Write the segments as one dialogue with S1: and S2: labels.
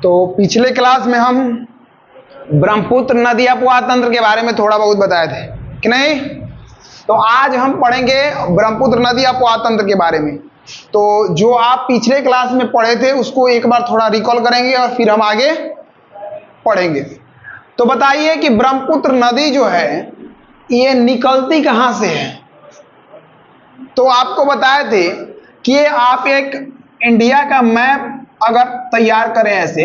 S1: तो पिछले क्लास में हम ब्रह्मपुत्र नदी अपवाह तंत्र के बारे में थोड़ा बहुत बताए थे कि नहीं। तो आज हम पढ़ेंगे ब्रह्मपुत्र नदी अपवाह तंत्र के बारे में। तो जो आप पिछले क्लास में पढ़े थे उसको एक बार थोड़ा रिकॉल करेंगे और फिर हम आगे पढ़ेंगे। तो बताइए कि ब्रह्मपुत्र नदी जो है ये निकलती कहां से है। तो आपको बताए थे कि आप एक इंडिया का मैप अगर तैयार करें, ऐसे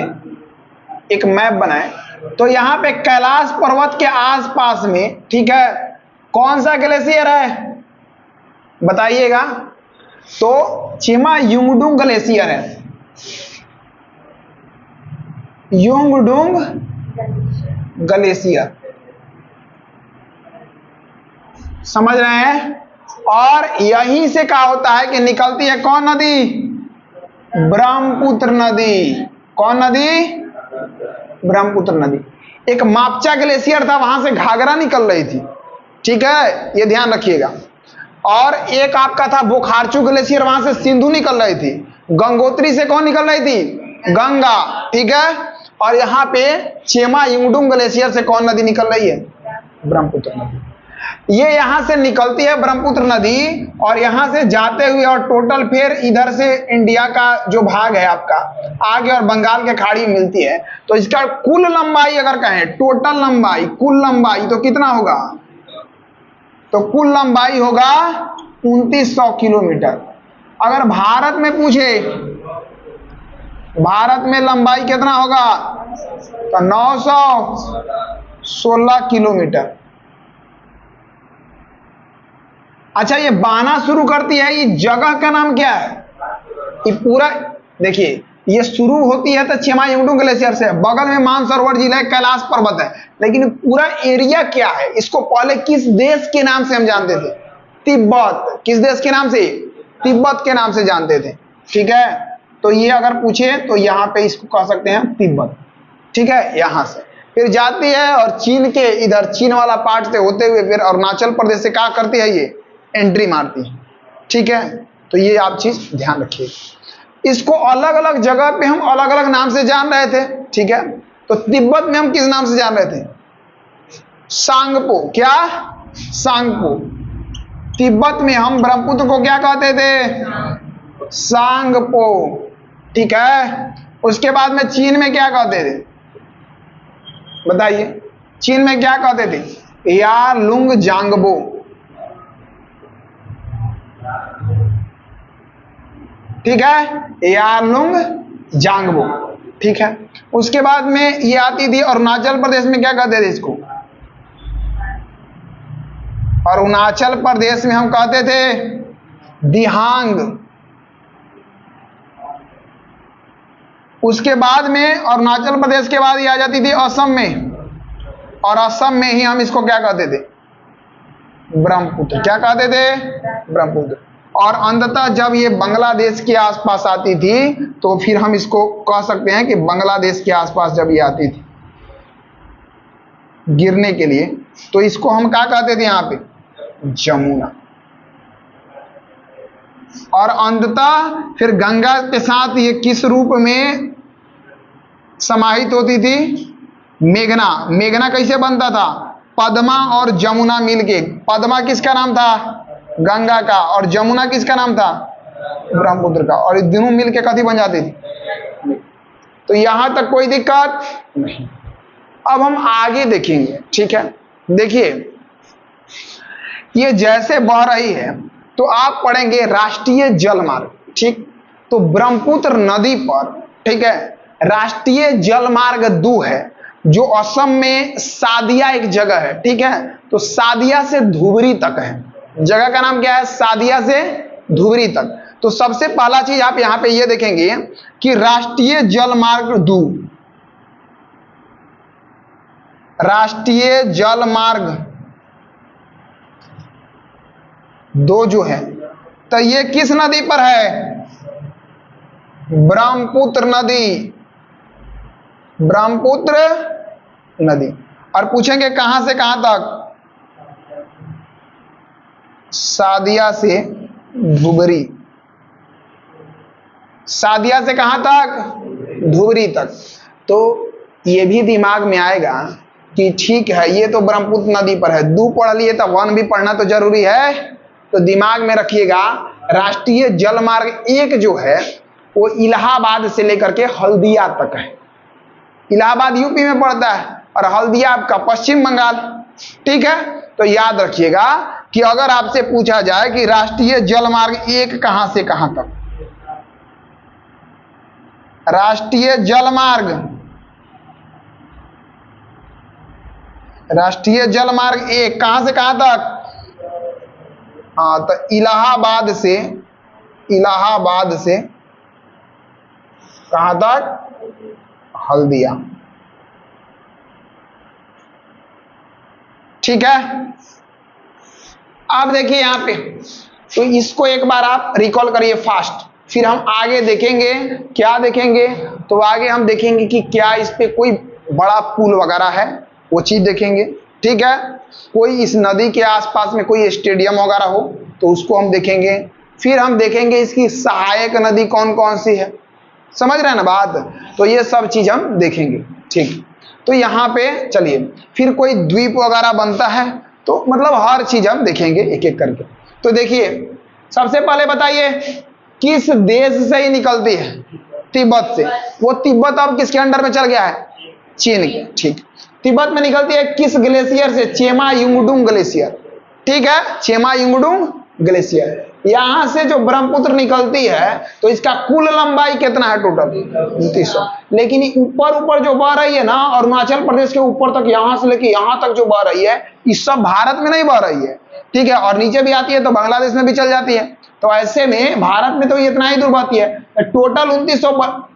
S1: एक मैप बनाएं, तो यहाँ पे कैलाश पर्वत के आसपास में, ठीक है, कौन सा ग्लेशियर है बताइएगा। तो चिमा युंगडुंग ग्लेशियर है। युंगडुंग ग्लेशियर, समझ रहे हैं। और यहीं से क्या होता है कि निकलती है कौन नदी? ब्रह्मपुत्र नदी। कौन नदी? ब्रह्मपुत्र नदी। एक मापचा ग्लेशियर था, वहां से घाघरा निकल रही थी, ठीक है, ये ध्यान रखिएगा। और एक आपका था बोखारचू ग्लेशियर, वहां से सिंधु निकल रही थी। गंगोत्री से कौन निकल रही थी? गंगा, ठीक है। और यहाँ पे चेमा युंगडुंग ग्लेशियर से कौन नदी निकल रही है? ब्रह्मपुत्र नदी। ये यहां से निकलती है ब्रह्मपुत्र नदी, और यहां से जाते हुए और टोटल फिर इधर से इंडिया का जो भाग है आपका आगे और बंगाल के खाड़ी मिलती है। तो इसका कुल लंबाई अगर कहें, टोटल लंबाई, कुल लंबाई तो कितना होगा? तो कुल लंबाई होगा 2900 किलोमीटर। अगर भारत में पूछे भारत में लंबाई कितना होगा, तो 916 किलोमीटर। अच्छा, ये बहना शुरू करती है, ये जगह का नाम क्या है? ये पूरा देखिए, ये शुरू होती है तो चेमा युंगडुंग ग्लेशियर से, बगल में मानसरोवर जिला है, कैलाश पर्वत है, लेकिन पूरा एरिया क्या है? इसको पहले किस देश के नाम से हम जानते थे? तिब्बत। किस देश के नाम से? तिब्बत के नाम से जानते थे, ठीक है। तो ये अगर पूछे तो यहाँ पे इसको कह सकते हैं तिब्बत, ठीक है। यहां से फिर जाती है और चीन के इधर, चीन वाला पार्ट से होते हुए फिर अरुणाचल प्रदेश से क्या करती है, ये एंट्री मारती है, ठीक है। तो ये आप चीज ध्यान रखिए। इसको अलग अलग जगह पे हम अलग अलग नाम से जान रहे थे, ठीक है। तो तिब्बत में हम किस नाम से जान रहे थे? सांगपो। क्या? सांगपो। तिब्बत में हम ब्रह्मपुत्र को क्या कहते थे? सांगपो, ठीक है। उसके बाद में चीन में क्या कहते थे बताइए? चीन में क्या कहते थे? यालुंग जांगबो, ठीक है, यालुंग जांगबो, ठीक है। उसके बाद में ये आती थी अरुणाचल प्रदेश में, क्या कहते थे इसको? अरुणाचल प्रदेश में हम कहते थे दिहांग। उसके बाद में अरुणाचल प्रदेश के बाद ये आ जाती थी असम में, और असम में ही हम इसको क्या कहते थे? ब्रह्मपुत्र। क्या कहते थे? ब्रह्मपुत्र। और अंततः जब ये बांग्लादेश के आसपास आती थी तो फिर हम इसको कह सकते हैं कि बांग्लादेश के आसपास जब ये आती थी गिरने के लिए, तो इसको हम क्या कहते थे यहाँ पे? जमुना। और अंततः फिर गंगा के साथ ये किस रूप में समाहित होती थी? मेघना। मेघना कैसे बनता था? पद्मा और जमुना मिलके। पद्मा किसका नाम था? गंगा का। और जमुना किसका नाम था? ब्रह्मपुत्र का। और दोनों मिलके कथी बन जाती थी? तो यहां तक कोई दिक्कत नहीं। अब हम आगे देखेंगे, ठीक है। देखिए, ये जैसे बह रही है तो आप पढ़ेंगे राष्ट्रीय जलमार्ग, ठीक। तो ब्रह्मपुत्र नदी पर, ठीक है, राष्ट्रीय जलमार्ग 2 है, जो असम में सादिया एक जगह है, ठीक है। तो सादिया से धुबरी तक है। जगह का नाम क्या है? सादिया से धुबरी तक। तो सबसे पहला चीज आप यहां पे ये देखेंगे कि राष्ट्रीय जलमार्ग 2, राष्ट्रीय जलमार्ग 2 जो है, तो ये किस नदी पर है? ब्रह्मपुत्र नदी। ब्रह्मपुत्र नदी। और पूछेंगे कहां से कहां तक? सादिया से धुबरी। सादिया से कहां तक? धुबरी तक। तो ये भी दिमाग में आएगा कि ठीक है, ये तो ब्रह्मपुत्र नदी पर है, 2 पढ़ लिए तो 1 भी पढ़ना तो जरूरी है। तो दिमाग में रखिएगा, राष्ट्रीय जलमार्ग 1 जो है वो इलाहाबाद से लेकर के हल्दिया तक है। इलाहाबाद यूपी में पड़ता है और हल्दिया आपका पश्चिम बंगाल। ठीक है, तो याद रखिएगा कि अगर आपसे पूछा जाए कि राष्ट्रीय जलमार्ग 1 कहां से कहां तक, राष्ट्रीय जलमार्ग 1 कहां से कहां तक? हाँ, तो इलाहाबाद से कहां तक? हल्दिया। ठीक है, अब देखिए यहां पे, तो इसको एक बार आप रिकॉल करिए फास्ट, फिर हम आगे देखेंगे। क्या देखेंगे? तो आगे हम देखेंगे कि क्या इस पे कोई बड़ा पुल वगैरह है, वो चीज देखेंगे। ठीक है, कोई इस नदी के आसपास में कोई स्टेडियम वगैरह हो तो उसको हम देखेंगे। फिर हम देखेंगे इसकी सहायक नदी कौन कौन सी है। समझ रहे हैं ना बात? तो ये सब चीज हम देखेंगे। ठीक, तो यहाँ पे चलिए, फिर कोई द्वीप वगैरह बनता है तो मतलब हर चीज हम देखेंगे एक एक करके। तो देखिए, सबसे पहले बताइए किस देश से ही निकलती है? तिब्बत से। वो तिब्बत अब किसके अंडर में चल गया है? चीन के। ठीक, तिब्बत में निकलती है किस ग्लेशियर से? चेमा युंगडुंग ग्लेशियर। ठीक है, चेमा युंगडुंग ग्लेशियर। यहां से जो ब्रह्मपुत्र निकलती है तो इसका कुल लंबाई कितना है टोटल? 2900। लेकिन ऊपर जो बह रही है ना, अरुणाचल प्रदेश के ऊपर तक, यहां से लेके यहां तक जो बह रही है, इस सब भारत में नहीं बह रही है। ठीक है, और नीचे भी आती है तो बांग्लादेश में भी चल जाती है। तो ऐसे में भारत में तो इतना ही दूर बहती है, टोटल 2900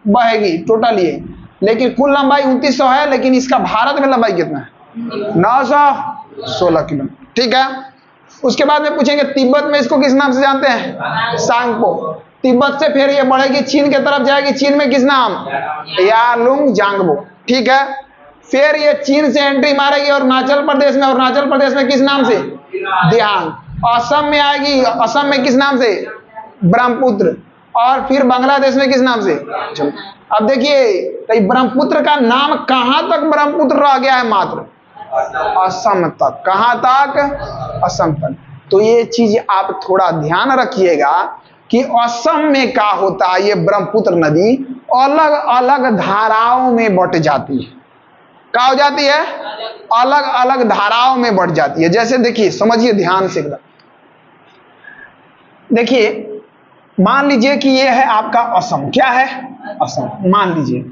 S1: बहेगी टोटल ये, लेकिन कुल लंबाई 2900 है। लेकिन इसका भारत में लंबाई कितना है? 916 किलोमीटर। ठीक है, उसके बाद में पूछेंगे तिब्बत में इसको किस नाम से जानते हैं? सांगपो। तिब्बत से फिर ये बढ़ेगी चीन की तरफ जाएगी, चीन में किस नाम? यालुंग जांगबो। ठीक है, फिर ये चीन से एंट्री मारेगी अरुणाचल प्रदेश में, अरुणाचल प्रदेश में किस नाम से? दिहांग। असम में आएगी, असम में किस नाम से? ब्रह्मपुत्र। और फिर बांग्लादेश में किस नाम से? अब देखिए, तो ब्रह्मपुत्र का नाम कहां तक ब्रह्मपुत्र रह गया है? मात्र असम तक। कहां तक? असम तक। तो ये चीज आप थोड़ा ध्यान रखिएगा कि असम में क्या होता है, ये ब्रह्मपुत्र नदी अलग अलग धाराओं में बट जाती है। क्या हो जाती है? अलग अलग धाराओं में बट जाती है। जैसे देखिए, समझिए ध्यान से एकदम। देखिए, मान लीजिए कि ये है आपका असम। क्या है? असम। मान लीजिए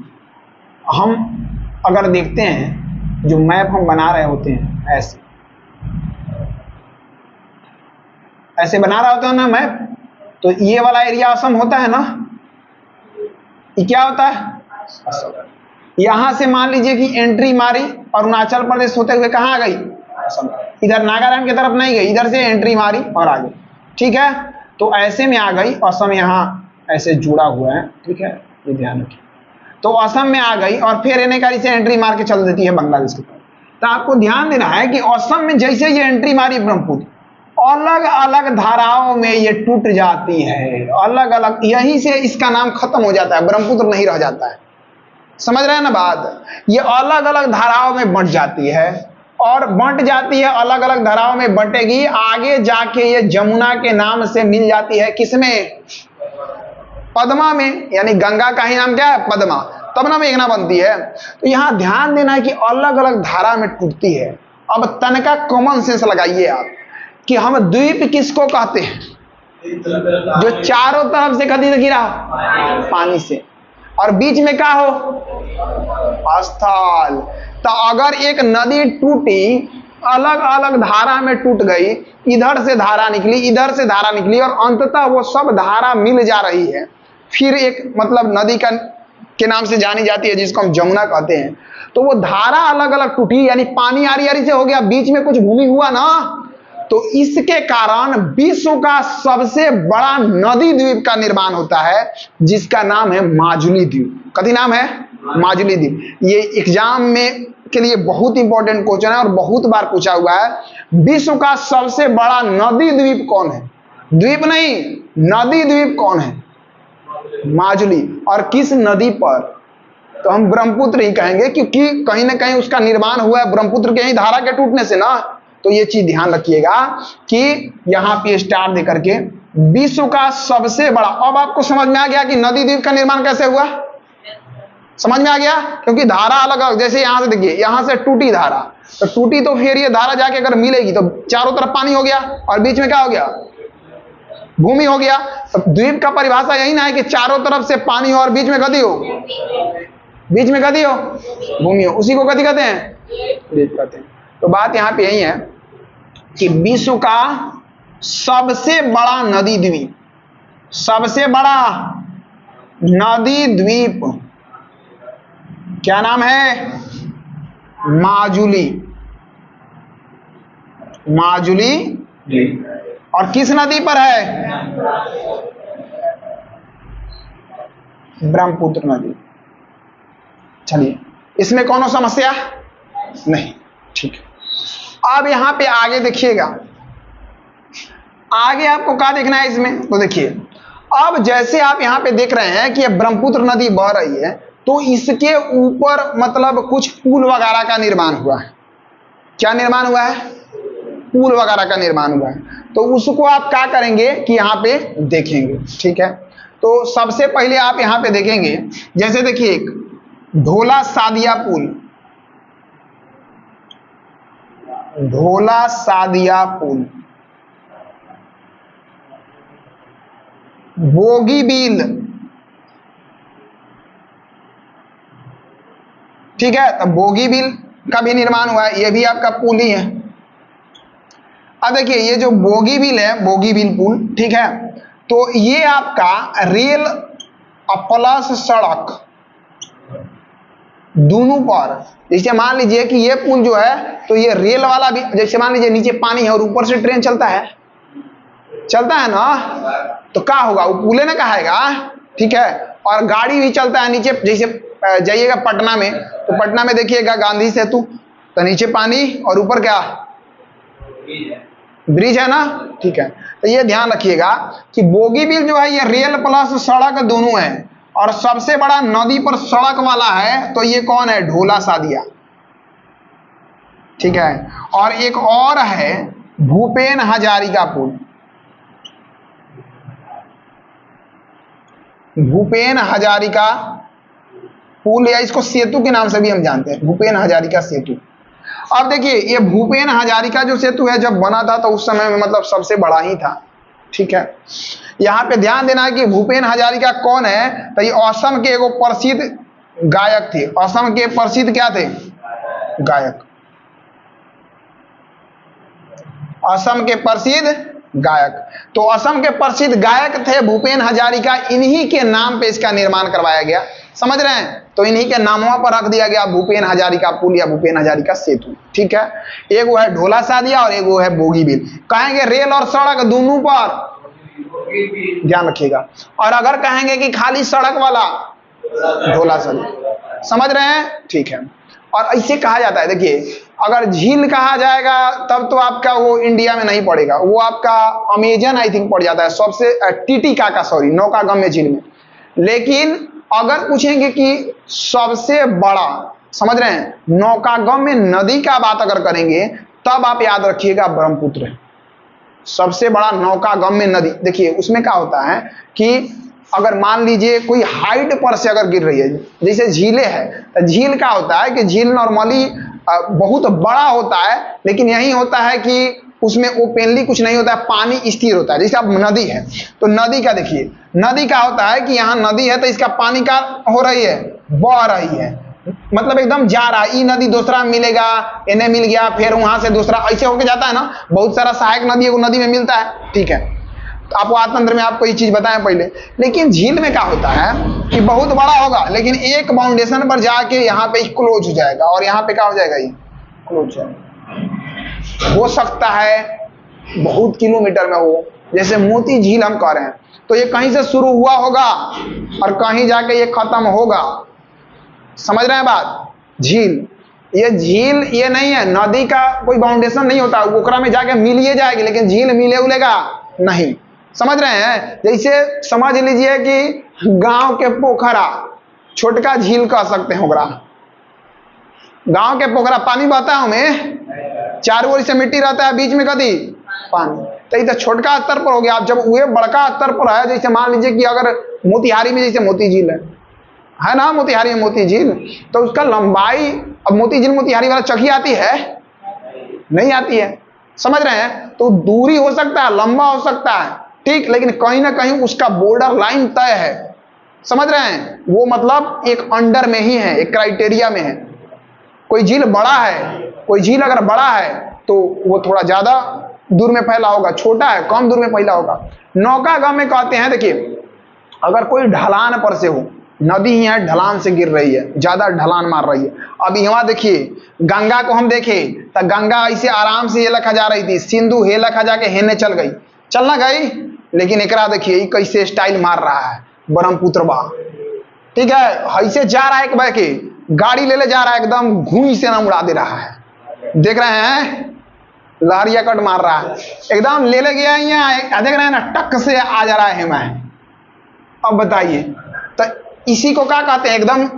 S1: हम अगर देखते हैं, जो मैप हम बना रहे होते हैं, ऐसे बना रहा होता है ना मैप, तो ये वाला एरिया असम होता है ना, ये क्या होता है? असम। यहां से मान लीजिए कि एंट्री मारी, अरुणाचल प्रदेश होते हुए कहां आ गई? असम। इधर नागालैंड की तरफ नहीं गई, इधर से एंट्री मारी और आ गई। ठीक है, तो ऐसे में आ गई असम, यहां ऐसे जुड़ा हुआ है। ठीक है, ये ध्यान रखिए। तो असम में आ गई और फिर एनेकारी से एंट्री मार के चल देती है बांग्लादेश की तरफ। तो आपको ध्यान देना है कि असम में जैसे ये एंट्री मारी ब्रह्मपुत्र, अलग अलग धाराओं में ये टूट जाती है, अलग अलग, यहीं से इसका नाम खत्म हो जाता है, ब्रह्मपुत्र नहीं रह जाता है। समझ रहे हैं ना बात? ये अलग अलग धाराओं में बंट जाती है, और बंट जाती है अलग अलग धाराओं में बंटेगी, आगे जाके ये जमुना के नाम से मिल जाती है। किसमें? पद्मा में। यानी गंगा का ही नाम क्या है? पद्मा। तब ना मेघना बनती है। तो यहां ध्यान देना है कि अलग अलग धारा में टूटती है। अब तनका कॉमन सेंस लगाइए आप कि हम द्वीप किसको कहते हैं? जो चारों तरफ से कदी से गिरा पानी से, और बीच में क्या हो? स्थल। तो अगर एक नदी टूटी, अलग अलग धारा में टूट गई, इधर से धारा निकली, इधर से धारा निकली, और अंततः वो सब धारा मिल जा रही है, फिर एक मतलब नदी के नाम से जानी जाती है, जिसको हम जमुना कहते हैं। तो वो धारा अलग अलग टूटी, यानी पानी आरी आरी से हो गया, बीच में कुछ भूमि हुआ ना, तो इसके कारण विश्व का सबसे बड़ा नदी द्वीप का निर्माण होता है, जिसका नाम है माजुली द्वीप। कथी नाम है? माजुली द्वीप। ये एग्जाम में के लिए बहुत इंपॉर्टेंट क्वेश्चन है और बहुत बार पूछा हुआ है। विश्व का सबसे बड़ा नदी द्वीप कौन है? द्वीप नहीं, नदी द्वीप कौन है? माजुली। और किस नदी पर? तो हम ब्रह्मपुत्र ही कहेंगे, क्योंकि कहीं ना कहीं उसका निर्माण हुआ है ब्रह्मपुत्र के ही धारा के टूटने से ना। तो ये चीज ध्यान रखिएगा कि यहां पे स्टार दे करके विश्व का सबसे बड़ा। अब आपको समझ में आ गया कि नदी द्वीप का निर्माण कैसे हुआ? समझ में आ गया, क्योंकि धारा अलग अलग, जैसे यहां से देखिए, यहां से टूटी धारा, तो टूटी तो फिर ये धारा जाके अगर मिलेगी तो चारों तरफ पानी हो गया, और बीच में क्या हो गया? भूमि हो गया। तो द्वीप का परिभाषा यही ना है कि चारों तरफ से पानी हो और बीच में गति हो, बीच में गति हो, भूमि हो, उसी को गति कहते हैं, द्वीप कहते हैं। तो बात यहां पे यही है कि विश्व का सबसे बड़ा नदी द्वीप, सबसे बड़ा नदी द्वीप क्या नाम है? माजुली। माजुली। और किस नदी पर है? ब्रह्मपुत्र नदी। चलिए, इसमें कौन समस्या नहीं, ठीक है। अब यहां पे आगे देखिएगा, आगे आपको क्या देखना है इसमें? तो देखिए, अब जैसे आप यहां पे देख रहे हैं कि ये ब्रह्मपुत्र नदी बह रही है, तो इसके ऊपर मतलब कुछ पुल वगैरह का निर्माण हुआ है। क्या निर्माण हुआ है? पुल वगैरह का निर्माण हुआ है। तो उसको आप क्या करेंगे कि यहां पे देखेंगे, ठीक है। तो सबसे पहले आप यहां पे देखेंगे, जैसे देखिए एक ढोला सादिया पुल, ढोला सादिया पुल, बोगीबील, ठीक है। तो बोगीबील का भी निर्माण हुआ है, ये भी आपका पुल ही है। अब देखिए, ये जो बोगीबील है, बोगीबील पुल, ठीक है, तो ये आपका रेल प्लस सड़क दोनों पर, जैसे मान लीजिए कि ये पुल जो है, तो ये रेल वाला भी, जैसे मान लीजिए नीचे पानी है और ऊपर से ट्रेन चलता है, चलता है ना, तो क्या होगा? वो पुले ने कहाएगा, ठीक है। और गाड़ी भी चलता है नीचे, जैसे जाइएगा पटना में, तो पटना में देखिएगा गांधी सेतु, तो नीचे पानी और ऊपर क्या? ब्रिज है ना, ठीक है। तो ये ध्यान रखिएगा कि बोगीबील जो है ये रेल प्लस सड़क दोनों है, और सबसे बड़ा नदी पर सड़क वाला है, तो ये कौन है? ढोला सादिया, ठीक है। और एक और है भूपेन हजारिका पुल, भूपेन हजारिका पुल, या इसको सेतु के नाम से भी हम जानते हैं, भूपेन हजारिका सेतु। अब देखिए, ये भूपेन हजारिका जो सेतु है, जब बना था तो उस समय में मतलब सबसे बड़ा ही था, ठीक है। यहां पे ध्यान देना है कि भूपेन हजारिका कौन है? तो ये असम के एक प्रसिद्ध गायक थे। असम के प्रसिद्ध क्या थे? गायक। असम के प्रसिद्ध गायक, तो असम के प्रसिद्ध गायक थे भूपेन हजारिका, इन्हीं के नाम पे इसका निर्माण करवाया गया, समझ रहे हैं? तो इन्हीं के नामों पर रख दिया गया भूपेन हजारिका पुल या भूपेन हजारिका सेतु, ठीक है। एक वो है ढोला सादिया और एक वो है बोगीबील। कहेंगे रेल और सड़क दोनों पर, ध्यान रखिएगा। और अगर कहेंगे कि खाली सड़क वाला, ढोला सादिया, समझ रहे हैं? ठीक है। और ऐसे कहा जाता है, देखिए अगर झील कहा जाएगा तब तो आपका वो इंडिया में नहीं पड़ेगा, वो आपका अमेजन आई थिंक पड़ जाता है, सबसे टिटिकाका, सॉरी, नौकागम्य झील में। लेकिन अगर पूछेंगे कि सबसे बड़ा, समझ रहे हैं, नौकागम्य नदी का बात अगर करेंगे, तब आप याद रखिएगा ब्रह्मपुत्र है सबसे बड़ा नौकागम्य नदी। देखिए उसमें क्या होता है कि अगर मान लीजिए कोई हाइट पर से अगर गिर रही है, जैसे झीलें है, तो झील का होता है कि झील नॉर्मली बहुत बड़ा होता है, लेकिन यही होता है कि उसमें ओपनली कुछ नहीं होता है, पानी स्थिर होता है। जैसे अब नदी है, तो नदी का देखिए, नदी का होता है कि यहाँ नदी है तो इसका पानी का हो रही है, बह रही है, मतलब एकदम जा रहा है। ई नदी दूसरा मिलेगा, इन्हें मिल गया, फिर वहां से दूसरा, ऐसे होके जाता है ना। बहुत सारा सहायक नदी है, वो नदी में मिलता है, ठीक है। तो आपको आत्मतंत्र में आपको ये चीज बताएं पहले। लेकिन झील में क्या होता है कि बहुत बड़ा होगा, लेकिन एक बाउंडेशन पर जाके यहाँ पे क्लोज हो जाएगा, और यहाँ पे क्या हो जाएगा, ये क्लोज हो जाएगा। हो सकता है बहुत किलोमीटर में हो, जैसे मोती झील हम कह रहे हैं, तो ये कहीं से शुरू हुआ होगा और कहीं जाके ये खत्म होगा, समझ रहे हैं बात। झील, ये झील ये नहीं है, नदी का कोई बाउंडेशन नहीं होता, ओकरा में जाके मिलिए जाएगी, लेकिन झील मिले उलेगा नहीं, समझ रहे हैं? जैसे समझ लीजिए कि गांव के पोखरा, छोटका झील कह सकते हैं ओकरा। गांव के पोखरा पानी बहता है, हमें चारों ओर से मिट्टी रहता है, बीच में कदी पानी, तो ये तो छोटका स्तर पर हो गया। आप जब वो बड़का स्तर पर है, जैसे मान लीजिए कि अगर मोतिहारी में जैसे मोती झील है ना, मोतिहारी में मोती झील, तो उसका लंबाई, अब मोती झील मोतिहारी वाला चखी आती है, नहीं आती है, समझ रहे हैं? तो दूरी हो सकता है, लंबा हो सकता है, ठीक, लेकिन कहीं ना कहीं उसका बॉर्डर लाइन तय है, समझ रहे हैं? वो मतलब एक अंडर में ही है, एक क्राइटेरिया में है। कोई झील बड़ा है, कोई झील अगर बड़ा है तो वो थोड़ा ज्यादा दूर में फैला होगा, छोटा है कम दूर में फैला होगा। नौका गम में कहते हैं, देखिए अगर कोई ढलान पर से हो, नदी ही है ढलान से गिर रही है, ज्यादा ढलान मार रही है। अब यहाँ देखिए गंगा को हम देखें तो गंगा ऐसे आराम से ये लखा जा रही थी, सिंधु हे लखा जाके हेने चल गई, चलना गई, लेकिन एकरा देखिए कैसे स्टाइल मार रहा है, ब्रह्मपुत्र बा, ठीक है, ऐसे जा रहा है, एक बार के गाड़ी ले जा रहा है, एकदम घूई से ना उड़ा दे रहा है, देख रहे हैं, लहरिया कट मार रहा है, एकदम ले गया यहाँ, देख रहे हैं ना, टक से आ जा रहा है मैं। अब बताइए, तो इसी को क्या कहते हैं? एकदम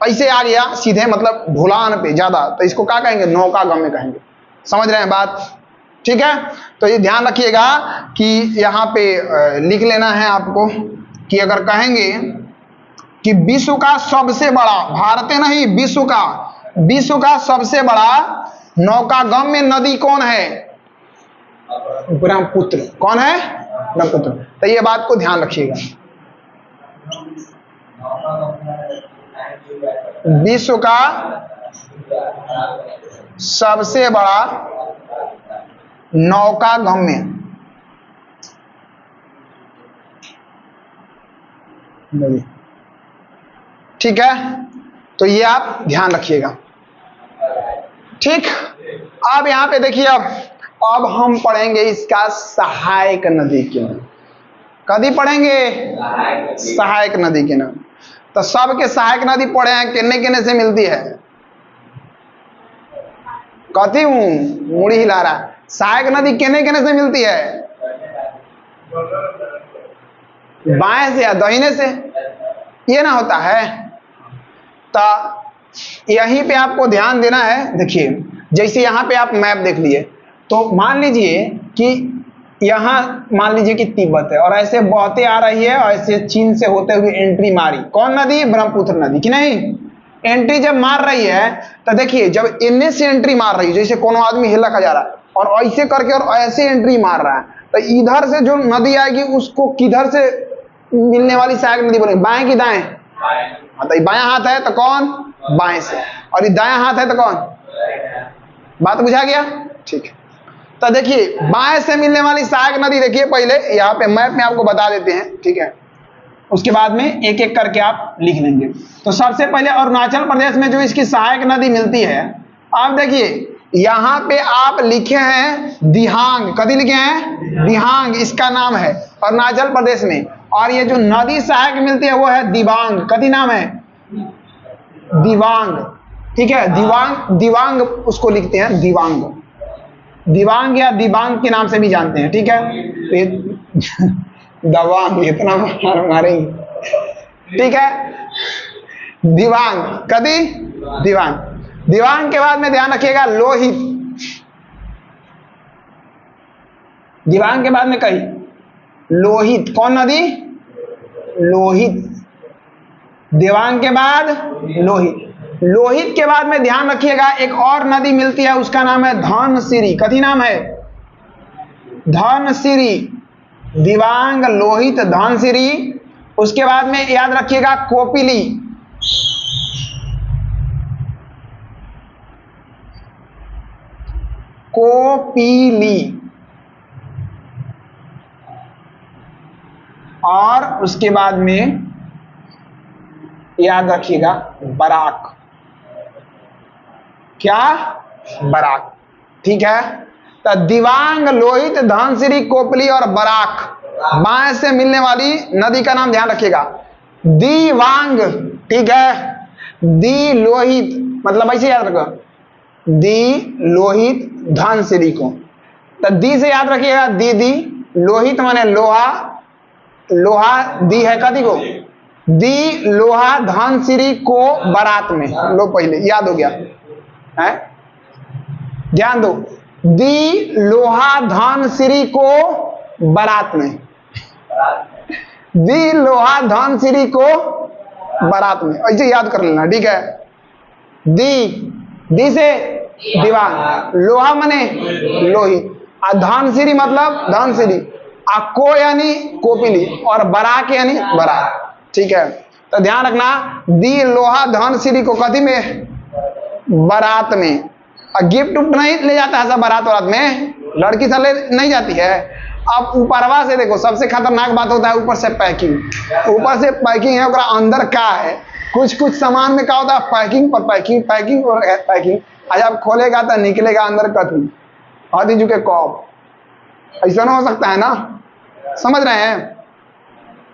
S1: ऐसे आ गया सीधे, मतलब ढुलान पे ज्यादा, तो इसको क्या कहेंगे? नौका गम में कहेंगे। समझ रहे हैं बात? ठीक है, तो ये ध्यान रखिएगा कि यहाँ पे लिख लेना है आपको कि अगर कहेंगे कि विश्व का सबसे बड़ा, भारत नहीं विश्व का सबसे बड़ा नौकागम्य में नदी कौन है? ब्रह्मपुत्र। कौन है? ब्रह्मपुत्र। तो ये बात को ध्यान रखिएगा। विश्व का सबसे बड़ा नौकागम्य, ठीक है, तो ये आप ध्यान रखिएगा। ठीक, अब यहां पे देखिए, अब हम पढ़ेंगे इसका सहायक नदी के नाम। कदी पढ़ेंगे? सहायक नदी के नाम। तो सबके सहायक नदी पढ़े हैं, किन्ने किन्ने से मिलती है? कथी हूं मुड़ी हिला रहा है। सहायक नदी किन्ने किन्ने से मिलती है? बाएं से या दाहिने से, ये ना होता है। तो यहीं पे आपको ध्यान देना है। देखिए जैसे यहाँ पे आप मैप देख लिए, तो मान लीजिए कि यहाँ मान लीजिए कि तिब्बत है और ऐसे बहते आ रही है और ऐसे चीन से होते हुए एंट्री मारी, कौन नदी? ब्रह्मपुत्र नदी, कि नहीं? एंट्री जब मार रही है तो देखिए, जब इनमें से एंट्री मार रही है, जैसे कोनो आदमी हिला खा जा रहा है और ऐसे करके और ऐसे एंट्री मार रहा है, तो इधर से जो नदी आएगी उसको किधर से मिलने वाली सहायक नदी बोलेंगे? बाएं की दाएं? हाँ, तो बायां हाथ है तो कौन? बाएं से, और ये दायां हाथ है तो कौन? बात बुझा गया? ठीक है, तो देखिए बाएं से मिलने वाली सहायक नदी, देखिए पहले यहाँ पे मैप में आपको बता देते हैं, ठीक है, उसके बाद में एक एक करके आप लिख लेंगे। तो सबसे पहले अरुणाचल प्रदेश में जो इसकी सहायक नदी मिलती है, आप देखिए यहाँ पे आप लिखे हैं दिहांग। कभी लिखे हैं? दिहांग इसका नाम है अरुणाचल प्रदेश में। और ये जो नदी सहायक मिलती है वो है दिबांग। कभी नाम है? दिबांग, ठीक है, दिबांग उसको लिखते हैं, दिबांग, दिबांग या दिबांग के नाम से भी जानते हैं, ठीक है। दबांग इतना मारेंगे, ठीक है, दिबांग, कदी दिबांग। दिबांग के बाद में ध्यान रखिएगा लोहित। दिबांग के बाद में कही लोहित, कौन नदी? लोहित। दिबांग के बाद लोहित। लोहित के बाद में ध्यान रखिएगा एक और नदी मिलती है, उसका नाम है धनसिरी। कथी नाम है? धनसिरी। दिबांग, लोहित, धनसिरी। उसके बाद में याद रखिएगा कोपिली। कोपिली। और उसके बाद में याद रखिएगा बराक। क्या? बराक, ठीक है। तो दिबांग, लोहित, धनसिरी, कोपली और बराक, बाएं से मिलने वाली नदी का नाम ध्यान रखिएगा दिबांग, ठीक है। दी लोहित मतलब ऐसे याद रखो, दी लोहित धनसिरी को। तो दी से याद रखिएगा दीदी, लोहित माने लोहा, लोहा दी है कथी को, दी लोहा धनसिरी को बारात में। लो पहले याद हो गया है, ध्यान दो, दी लोहा धनसिरी को बारात में, दी लोहा धनसिरी को बारात में, ऐसे याद कर लेना, ठीक है। दी से दीवान, लोहा माने लोहित, और धनसिरी मतलब धनसिरी, आ को यानी कोपिली, और बराक यानी बारात, ठीक है। तो ध्यान रखना, दी लोहा धनसिरी को कथी में, बारात में। और गिफ्ट उफ्ट नहीं ले जाता है सब बारात वारात में, लड़की से ले नहीं जाती है। अब ऊपरवा से देखो, सबसे खतरनाक बात होता है ऊपर से पैकिंग, ऊपर से पैकिंग है, और अंदर क्या है, कुछ सामान में क्या होता है, पैकिंग पर पैकिंग, पैकिंग और पैकिंग। आज आप खोलेगा तो निकलेगा अंदर कथी, आदि जो के कॉप, ऐसा ना हो सकता है ना, समझ रहे हैं।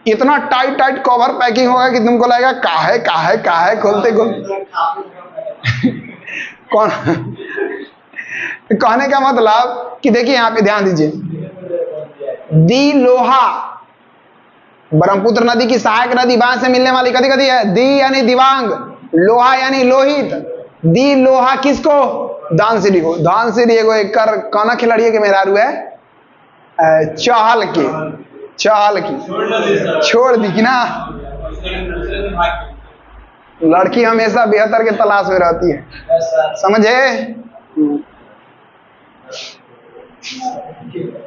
S1: इतना टाइट टाइट कवर पैकिंग होगा कि तुमको लगेगा काहे खोलते कौन। कहने का मतलब कि देखिए यहाँ पे ध्यान दीजिए, दी लोहा, ब्रह्मपुत्र नदी की सहायक नदी, बांस से मिलने वाली कथी कथी है, दी यानी दिवांग, लोहा यानी लोहित, दी लोहा किसको, धनसिरी को। धनसिरी एगो एक काना खिलाड़ी के मेहरारू है, चहल की छोड़ दी कि ना, लड़की हमेशा बेहतर के तलाश में रहती है, समझे।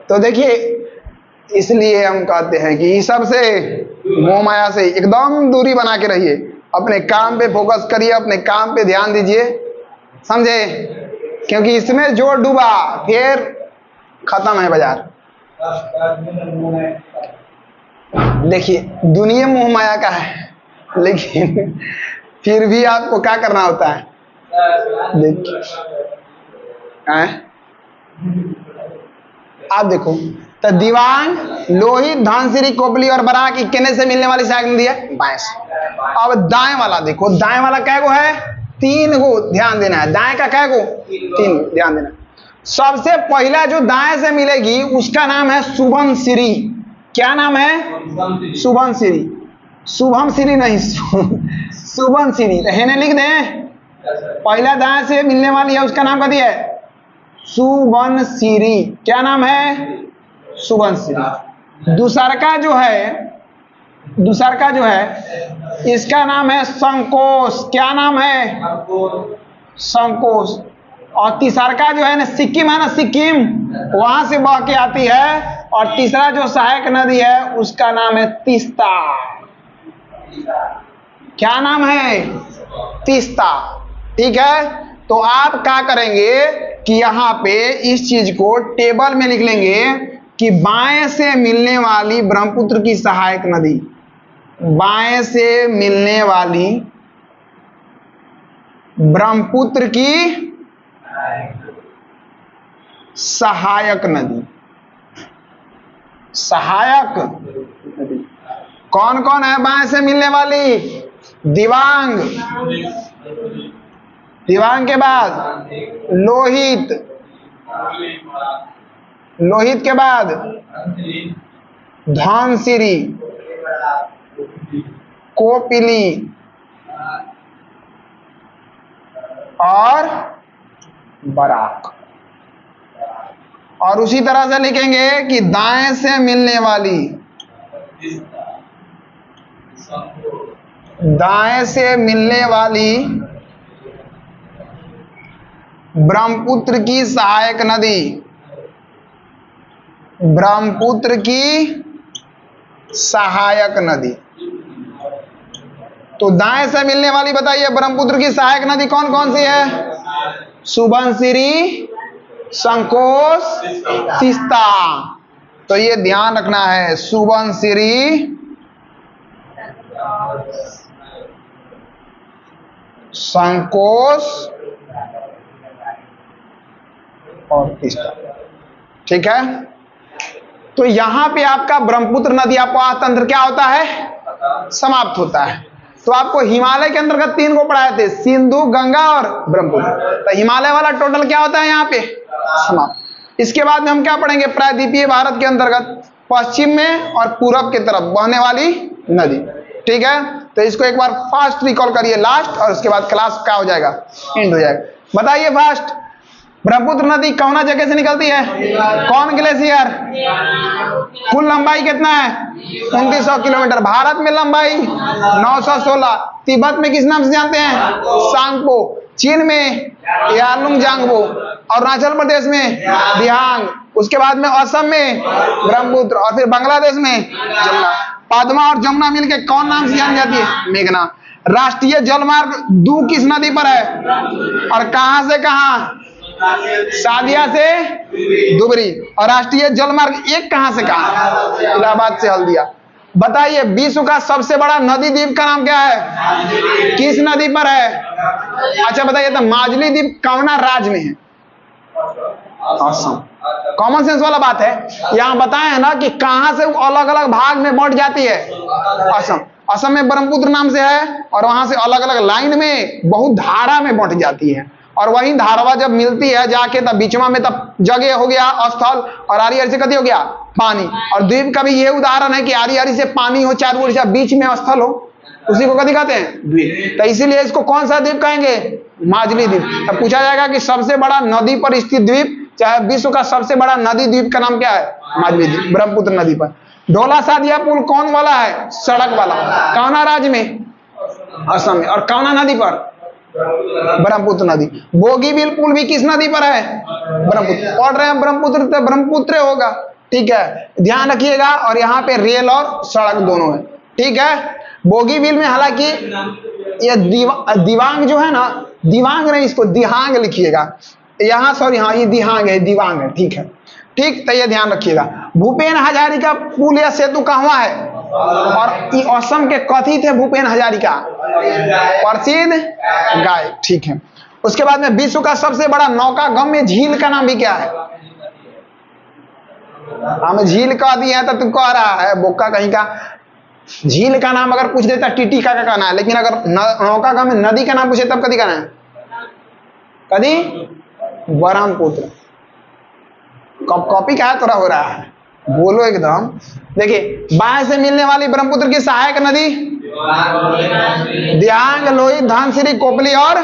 S1: तो देखिए, इसलिए हम कहते हैं कि सबसे मोह माया से एकदम दूरी बना के रहिए, अपने काम पे फोकस करिए, अपने काम पे ध्यान दीजिए, समझे। क्योंकि इसमें जो डूबा फिर खत्म है बाजार। देखिए, दुनिया मोह माया का है, लेकिन फिर भी आपको क्या करना होता है, देखिए आप देखो, तो दिवांग, लोहित, धनसिरी, कोपली और बराक की केने से मिलने वाली सहायक नदी है, बाएं से। अब दाएं वाला देखो, दाएं वाला क्या गो है, 3 गो, ध्यान देना है, दाएं का क्या गो, 3, ध्यान देना। सबसे पहला जो दाएं से मिलेगी उसका नाम है सुबनसिरी। क्या नाम है, सुबनसिरी, शुभमसिरी नहीं, सुबनसिरी। हेने लिख दें, पहला दाएं से मिलने वाली है उसका नाम कथी है, सुबनसिरी। क्या नाम है, सुबनसिरी। दूसरा जो है इसका नाम है संकोश। क्या नाम है, संकोश। और तीसरा जो है ना, सिक्किम है ना, सिक्किम, वहां से बह के आती है। और तीसरा जो सहायक नदी है उसका नाम है तीस्ता। क्या नाम है, तीस्ता, ठीक है। तो आप क्या करेंगे कि यहाँ पे इस चीज को टेबल में लिख लेंगे कि बाएं से मिलने वाली ब्रह्मपुत्र की सहायक नदी, बाएं से मिलने वाली ब्रह्मपुत्र की सहायक नदी, सहायक नदी कौन कौन है बाएं से मिलने वाली, दिवांग, दिवांग के बाद लोहित, लोहित के बाद धनसिरी, कोपिली और बराक। और उसी तरह से लिखेंगे कि दाएं से मिलने वाली, दाएं से मिलने वाली ब्रह्मपुत्र की सहायक नदी, ब्रह्मपुत्र की सहायक नदी। तो दाएं से मिलने वाली बताइए ब्रह्मपुत्र की सहायक नदी कौन कौन सी है, सुबनसिरी, संकोश, तीस्ता। तो ये ध्यान रखना है, सुबनसिरी, संकोश और तीस्ता, ठीक है। तो यहां पे आपका ब्रह्मपुत्र नदी अपवाह तंत्र क्या होता है, समाप्त होता है। तो आपको हिमालय के अंतर्गत 3 को पढ़ाए थे, सिंधु, गंगा और ब्रह्मपुत्र। तो हिमालय वाला टोटल क्या होता है यहाँ पे, समाप्त। इसके बाद में हम क्या पढ़ेंगे, प्रायद्वीपीय भारत के अंतर्गत पश्चिम में और पूरब की तरफ बहने वाली नदी। ठीक है, तो इसको एक बार फास्ट रिकॉल करिए लास्ट, और उसके बाद क्लास क्या हो जाएगा, एंड हो जाएगा। बताइए फास्ट, ब्रह्मपुत्र नदी कौन जगह से निकलती है, कौन ग्लेशियर, कुल लंबाई कितना है 2900 किलोमीटर, भारत में लंबाई 916, तिब्बत में किस नाम से जानते हैं, सांगपो, चीन में यालुंग जांगबो, अरुणाचल प्रदेश में दिहांग, उसके बाद में असम में ब्रह्मपुत्र, और फिर बांग्लादेश में जमुना। पद्मा और जमुना मिलकर कौन नाम से जानी जाती है, मेघना। राष्ट्रीय जलमार्ग 2 किस नदी पर है और कहां से कहां, सादिया से दुबरी, और राष्ट्रीय जलमार्ग 1 कहां से कहां, इलाहाबाद से हल्दिया। बताइए विश्व का सबसे बड़ा नदी द्वीप का नाम क्या है, किस नदी पर है। अच्छा बताइए तो माजुली द्वीप कौन राज्य में है, असम। कॉमन सेंस वाला बात है, यहां बताए हैं ना कि कहां से अलग अलग भाग में बांट जाती है, असम। असम में ब्रह्मपुत्र नाम से है, और वहां से अलग अलग लाइन में बहुत धारा में बांट जाती है, और वही धारावा जब मिलती है जाके तब बीचवा में तब जगह हो गया स्थल, और आरी आरी से कथी हो गया पानी। और द्वीप का भी ये उदाहरण है कि आरी आरी से पानी हो, चारों ओर से बीच में स्थल हो, उसी को कथी कहते हैं, द्वीप। तो इसीलिए इसको कौन सा द्वीप कहेंगे, माजुली द्वीप। तब पूछा जाएगा कि सबसे बड़ा नदी पर स्थित द्वीप, चाहे विश्व का सबसे बड़ा नदी द्वीप का नाम क्या है, माजुली द्वीप, ब्रह्मपुत्र नदी पर। ढोला सादिया पुल कौन वाला है, सड़क वाला, कौना राज्य में, असम में, और कौना नदी पर, ब्रह्मपुत्र नदी। बोगीबिल पुल भी किस नदी पर है, ब्रह्मपुत्र। पढ़ रहे हैं ब्रह्मपुत्र तो ब्रह्मपुत्र होगा, ठीक है, ध्यान रखिएगा। और यहाँ पे रेल और सड़क दोनों है, ठीक है। बोगीबिल में हालांकि ये दिवांग जो है ना, दिवांग नहीं, इसको दिहांग लिखिएगा यहाँ, सॉरी हाँ ये दिहांग है, दिवांग है, ठीक है, ठीक। तो ये ध्यान रखिएगा। भूपेन हजारिका पुल या सेतु कहाँ है, और असम के कथित है भूपेन हजारिका, प्रसिद्ध गाय, ठीक है। उसके बाद में विश्व का सबसे बड़ा नौकागम्य झील का नाम भी क्या है, हमें झील कह दिया तो तू कह रहा है बोका कहीं का। झील का नाम अगर पूछ देता टीटिका का कहना है, लेकिन अगर नौकागम्य नदी का नाम पूछे तब कभी कहना है, कभी ब्रह्मपुत्र। कॉपी क्या थोड़ा हो रहा है, बोलो एकदम। देखिए बाएं से मिलने वाली ब्रह्मपुत्र की सहायक नदी दिहांग, लोहित, धनसिरी, कोपली और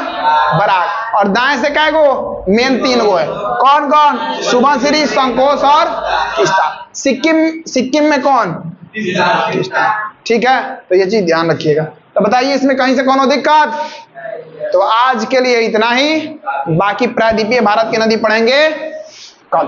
S1: बराक। और दाएं से क्या गो, मेन 3 गो है, कौन कौन, सुबनसिरी, संकोश और तीस्ता। सिक्किम में कौन, तीस्ता, ठीक है। तो ये चीज ध्यान रखिएगा। तो बताइए इसमें कहीं से कौन दिक्कत। तो आज के लिए इतना ही, बाकी प्रायद्वीपीय भारत की नदी पढ़ेंगे कल।